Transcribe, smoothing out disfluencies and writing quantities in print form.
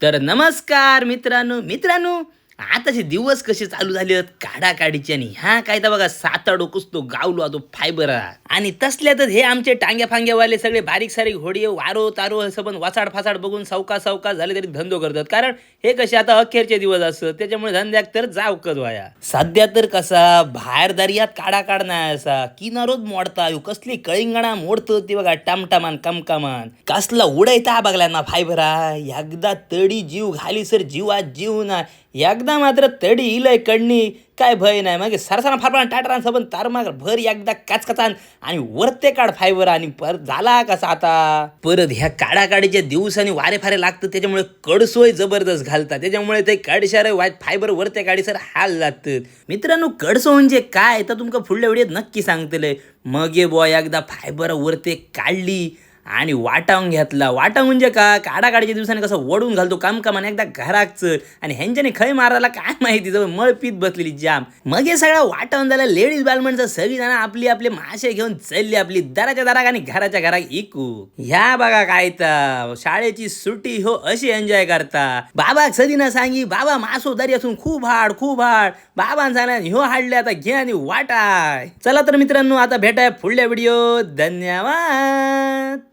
तर नमस्कार मित्रांनो मित्रांनो आताचे दिवस कसे चालू झाले आहेत काढाकाढीचे आणि ह्या काय तर बघा साता डोकूस तो गावलो तो फायबर आणि तसल्यातच हे आमचे टांग्या फांग्यावाले सगळे बारीक सारीक होडी वारो तारो असं पण वासाड फासाड बघून सावका सावका झाले तरी धंदो करतात कारण हे कसे आता अखेरचे दिवस असत त्याच्यामुळे धंद्याक तर जाव वाया सध्या तर कसा बाहेर दर्यात काढा काढ नाही असा किनारोच मोडता कसली कळिंगणा मोडतो ती बघा टमटमान कमकमान कसला उडायता बघला ना फायबरा एकदा तडी जीव घाली सर जीवात जीव ना एकदा मात्र तडी इलय कडणी काय भय नाही मग सरसाना फारपा टाटरान सबन तारमाग भर एकदा काचकाचान आणि वरते काढ फायबर आणि परत झाला कसा आता परत ह्या काढाकाडीच्या दिवसांनी वारे फारे लागतं त्याच्यामुळे कडसोय जबरदस्त घालतात त्याच्यामुळे ते काडशार वाईट फायबर वरते काढी सर हाल लागतात मित्रांनो कडसो म्हणजे काय तर तुमका पुढल्या व्हिडिओत नक्की सांगतले मग ये बॉय एकदा फायबर वरते काढली आणि वाटावून घेतला वाटा म्हणजे का काढाकाडीच्या दिवसाने कसं वडून घालतो कामकामान एकदा घराकच आणि ह्यांच्याने खय मारायला काय माहिती जवळ मळ पीत बसलेली जाम मग हे सगळं वाटावून झालं लेडीज बालमणचं सगळी जण आपली आपले मासे घेऊन चालली आपली दाराच्या दाराक आणि घराच्या घराक इकू ह्या बघा काय तर शाळेची सुट्टी हो अशी एन्जॉय करता बाबा सदीना सांगी बाबा मासो दरी असून खूप हाड बाबान सांगा ह्यो हाडले आता घे आणि वाटाय चला तर मित्रांनो आता भेटाय पुढल्या व्हिडिओ धन्यवाद.